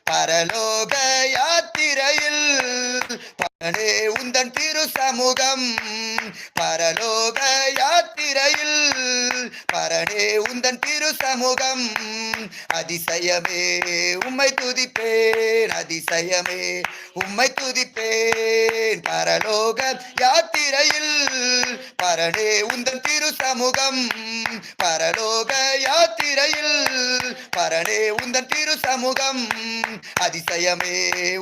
பரலோக யாத்திரையில் பரனே உந்தன் திரு சமூகம். பரலோக யாத்திரையில் பரனே உந்தன் திரு சமூகம். அதிசயமே உம்மை துதிப்பேன், அதிசயமே உம்மை துதிப்பேன். பரலோக யாத்திரையில் பரனே உந்தன் திரு சமூகம். பரலோக யாத்திரையில் பரனே உந்தன் திரு சமூகம். அதிசயமே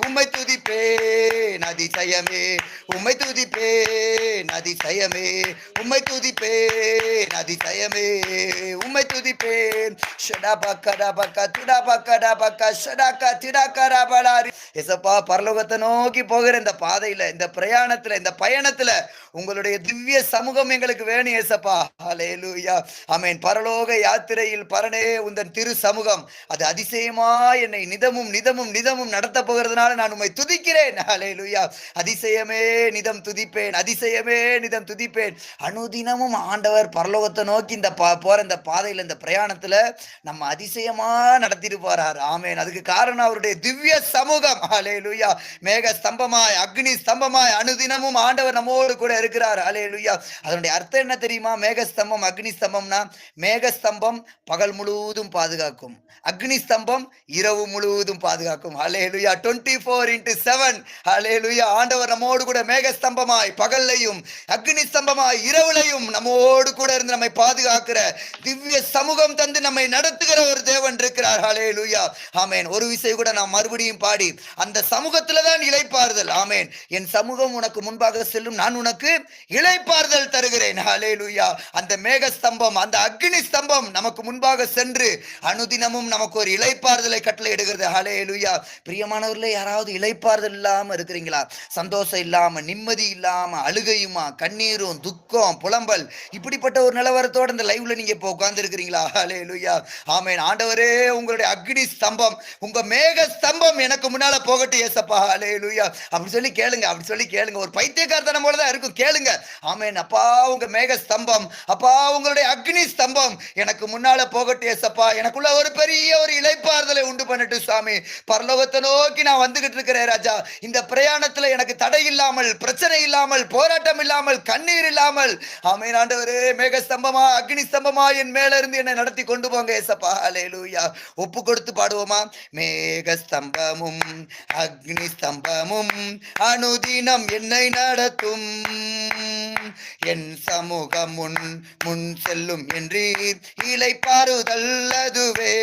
உம்மை துதிப்பேன், அதிசயமே உம்மை துதிப்பேன், அதிசயமே உம்மை துதிப்பேன், அதிசயமே உம்மை துதிப்பேன். எசப்பா, பரலோகத்தை நோக்கி போகிற இந்த பாதையில, இந்த பிரயாணத்துல, இந்த பயணத்துல உங்களுடைய திவ்ய சமூகம் எங்களுக்கு வேணும் ஏசப்பா. ஹல்லேலூயா, ஆமென். பரலோக யாத்திரையில் பரனே உந்தன் திரு சமூகம் அது அதிசயமா என்னை நிதமும் நிதமும் நிதமும் நடத்த போகிறதுனால நான் உம்மை துதிக்கிறேன். ஹல்லேலூயா, அதிசயமே நிதம் துதிப்பேன், அதிசயமே நிதம் துதிப்பேன். அனுதினமும் ஆண்டவர் பரலோகத்தை நோக்கி இந்த போற இந்த பாதையில, இந்த பிரயாணத்துல நம்ம அதிசயமா நடத்திட்டு போறார். ஆமென். அதுக்கு காரணம் அவருடைய திவ்ய சமூகம். ஹல்லேலூயா, மேக ஸ்தம்பமாய் அக்னி ஸ்தம்பமாய் அனுதினமும் ஆண்டவர் நம்மோடு கூட இருக்கிறார். ஹல்லேலூயா. அதனுடைய அர்த்தம் என்ன தெரியுமா? மேகஸ்தம்பம் அக்னி ஸ்தம்பம்னா, மேகஸ்தம்பம் பகல் முழுவதும் பாதுகாக்கும், அக்னி ஸ்தம்பம் இரவு முழுவதும் பாதுகாக்கும். ஹல்லேலூயா, 24x7. ஹல்லேலூயா, ஆண்டவர் நம்மோடு கூட மேகஸ்தம்பமாய் பகல்லையும் அக்னி ஸ்தம்பமாய் இரவுலையும் நம்மோடு கூட இருந்து நம்மை பாதுகாக்கிற திவ்ய சமூகம் தந்து நம்மை நடத்துகிற ஒரு தேவன் இருக்கிறார். ஹல்லேலூயா, ஆமென். ஒரு விஷயம் கூட நாம் மறுபடியும் பாடி, அந்த சமூகத்துல தான் இளைப்பாறுதல். ஆமென். என் சமூகம் உனக்கு முன்பாக செல்லும், நான் உனக்கு இளைப்பாறுதல் தருகிறேன். ஹல்லேலூயா, அந்த மேகஸ்தம்பம், அந்த அக்னி ஸ்தம்பம் நமக்கு முன்பாக சென்று அனுதினமும் நமக்கு ஒரு இளைப்பாறுதலை கட்டளை இடுகிறது. ஹல்லேலூயா. பிரியமானவர்களே, யாராவது இளைப்பாறுதல் இல்லாம இருக்கிறீங்களா? சந்தோஷம் இல்லாம, நிம்மதி இல்லாம, அழுகையுமா, கண்ணீரும், துக்கம், புலம்பல், இப்படிப்பட்ட ஒரு நிலவரத்தோட இந்த லைவ்ல நீங்க இப்போ உட்கார்ந்து இருக்கிறீங்களா? ஹல்லேலூயா, ஆமென். ஆண்டவரே, உங்களுடைய அக்னி ஸ்தம்பம், உங்க மேக ஸ்தம்பம் எனக்கு முன்னால போகட்டும் ஏசப்பா. ஹல்லேலூயா, அப்படி சொல்லி கேளுங்க, அப்படி சொல்லி கேளுங்க. ஒரு பைத்தியக்காரத்தனம் போலதான் இருக்கும், கேளுங்க. ஆமென். அப்பா, உங்க மேக ஸ்தம்பம், அப்பா உங்களுடைய அக்னி ஸ்தம்பம் எனக்கு முன்னால போகட்டும் ஏசப்பா. எனக்குள்ள ஒரு பெரிய ஒரு இளைப்பாறுதலை உண்டு பண்ணட்டும் சாமி. பரலோகத்தை நோக்கி நான் வந்துகிட்டு இருக்கிறேன் ராஜா. இந்த பிரயாணத்துல எனக்கு தடை இல்லாமல், பிரச்சனை இல்லாமல், போராட்டம் இல்லாமல், கண்ணீர் இல்லாமல், ஆமென் ஆண்டவரே, மேக ஸ்தம்பமா அக்னி ஸ்தம்பமா என் மேல இருந்து என்னை நடத்தி கொண்டு போங்க ஏசப்பா. ஹல்லேலூயா. ஒப்பு கொடுத்து பாடுவோமா? மேக ஸ்தம்பமும் அக்னி ஸ்தம்பமும் அனுதினம் என்னை நடத்தும், என் சமூகம் முன் முன் செல்லும் என்றீர், இளைப்பாறுதல் அதுவே.